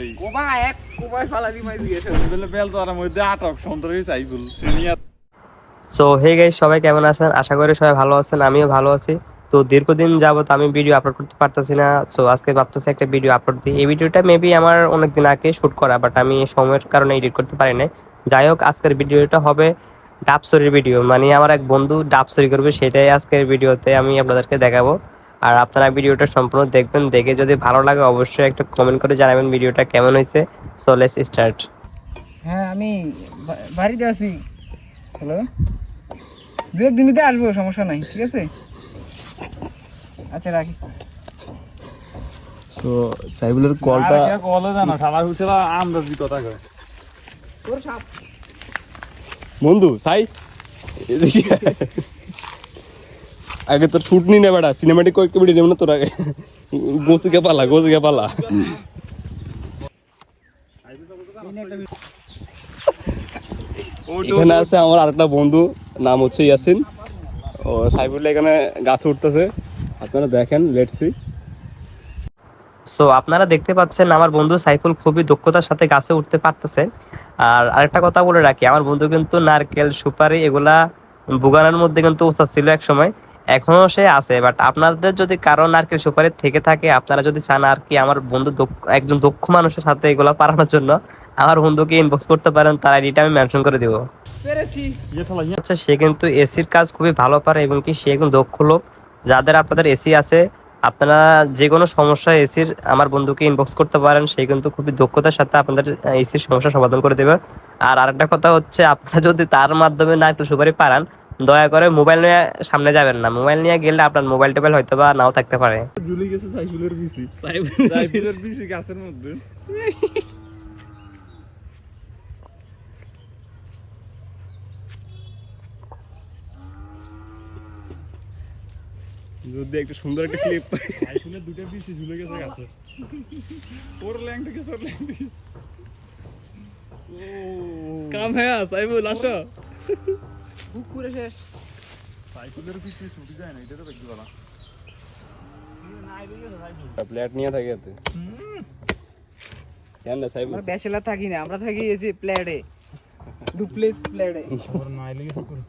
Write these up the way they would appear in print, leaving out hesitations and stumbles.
ভাই কোবা এক কোবায় ফালাদি মাই দিয়েছে বলে বেল তো আর মধ্যে আটক সন্ত্রাসী Saiful senior. So hey guys, সবাই কেমন আছেন? আশা করি সবাই ভালো আছেন, আমিও ভালো আছি। তো দীর্ঘদিন যাবত আমি ভিডিও আপলোড করতে পারতেছি না। সো আজকে ভাবতেছি একটা ভিডিও আপলোড দিই। এই ভিডিওটা মেবি আমার অনেকদিন আগে শুট করা, বাট আমি সময়ের কারণে এডিট করতে পারি না। যাই হোক, আজকের ভিডিওটা হবে ডাব চুরির ভিডিও, মানে আমার এক বন্ধু ডাব চুরি করবে, সেটাই আজকের ভিডিওতে আমি আপনাদেরকে দেখাবো। আর আপনারা ভিডিওটা সম্পূর্ণ দেখবেন, দেখে যদি ভালো লাগে অবশ্যই একটা কমেন্ট করে জানাবেন ভিডিওটা কেমন হয়েছে। So let's start. হ্যাঁ আমি বাড়িতে আছি। হ্যালো, দু একদিন ভিতরে আসবো, সমস্যা নাই, ঠিক আছে? আচ্ছা রাখি। সো সাইবুলের কলটা কলে জানো শালা হুসেলা আমরাজি কথা কয়। তোর সাপ বন্ধু সাই দেখি আগে তোর শুট নি না বেটা, সিনেমাটিক কয়েকটা ভিডিও যেমন তোর আগে গোসিকে পালা এখানে আছে আমার আরেকটা বন্ধু, নাম হচ্ছে ইয়াসিন। ও সাইবুল এখানে গাছ উঠতেছে, আপনারা দেখেন, লেটস সি। সো আপনারা দেখতে পাচ্ছেন আমার বন্ধু সাইফুল খুবই দক্ষতার সাথে গাছে উঠতে পারতেছে। আর আরেকটা কথা বলে রাখি, আমার বন্ধু কিন্তু নারকেল সুপারি এগুলা বুগানোর মধ্যে কিন্তু উস্তাদ ছিল এক সময়, এখনো সে আছে। বাট আপনাদের যদি কারো নারকেল সুপারি থেকে থাকে, আপনারা যদি চান আর কি আমার বন্ধু একজন দক্ষ মানুষের সাথে এগুলা পারানোর জন্য, আমার বন্ধুকে ইনবক্স করতে পারেন, তার আইডিটা আমি মেনশন করে দিব। পেরেছি। আচ্ছা, সে কিন্তু এসির কাজ খুবই ভালো পারে এবং কি সে একজন দক্ষ লোক। যাদের আপনাদের এসি আছে, আপনারা যে কোনো সমস্যা এসির আমার বন্ধুকে ইনবক্স করতে পারেন, সে কিন্তু খুবই দক্ষতার সাথে আপনাদের এসির সমস্যা সমাধান করে দেবে। আর আরেকটা কথা হচ্ছে, আপনারা যদি তার মাধ্যমে নারকেল সুপারি পারান, দয়া করে মোবাইল নিয়ে সামনে যাবেন না। মোবাইল নিয়ে গেলে আপনার মোবাইল টোবাইল হয়তো বা নাও থাকতে পারে। ঝুলে গেছে সাইফুলের বিসি, সাইফুলের বিসি গাছের মধ্যে। যদি একটা সুন্দর একটা ক্লিপ পাই। সাইফুলের দুটো বিসি ঝুলে গেছে গাছে। ওর ল্যাংটা গেছে, ওর ল্যাংটা গেছে। কাম হ্যাঁ সাইবুল আসো। বুক পুরে শেষ। সাইফুলের বিসি ছুটি যায় না, এটা তো দেখতে পারা। প্লেট নিয়ে থাকে এতে কেন না সাইবুল? আমরা ব্যাচেলার থাকি না, আমরা থাকি এই যে প্লেটে, ডুপ্লেস প্লেটে। ওর নাই লেগেছে পুরো।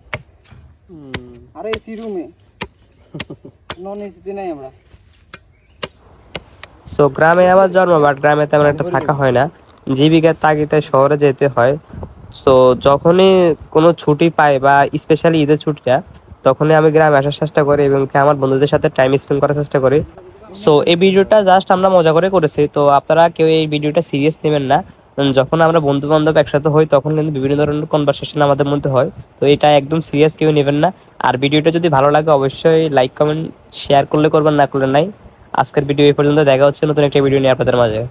আরে এসি রুমে, নন এসিতে নাই আমরা। সো গ্রামে আমার জন্ম, বাট গ্রামে তেমন একটা থাকা হয় না, জীবিকার তাগিদে শহরে যেতে হয়। সো যখনই কোনো ছুটি পাই বা স্পেশালি ঈদের ছুটিটা, তখনই আমি গ্রামে আসার চেষ্টা করি এবং কি আমার বন্ধুদের সাথে টাইম স্পেন্ড করার চেষ্টা করি। সো এই ভিডিওটা জাস্ট আমরা মজা করে করেছি, তো আপনারা কেউ এই ভিডিওটা সিরিয়াস নেবেন না। যখন আমরা বন্ধু বান্ধব একসাথে হই, তখন কিন্তু বিভিন্ন ধরনের কনভারসেশন আমাদের মধ্যে হয়, তো এটা একদম সিরিয়াস কেউ নেবেন না। আর ভিডিওটা যদি ভালো লাগে অবশ্যই লাইক কমেন্ট শেয়ার করলে করবেন, না করলে নাই। আজকের ভিডিও এই পর্যন্ত, দেখা হচ্ছে নতুন একটা ভিডিও নিয়ে আপনাদের মাঝে।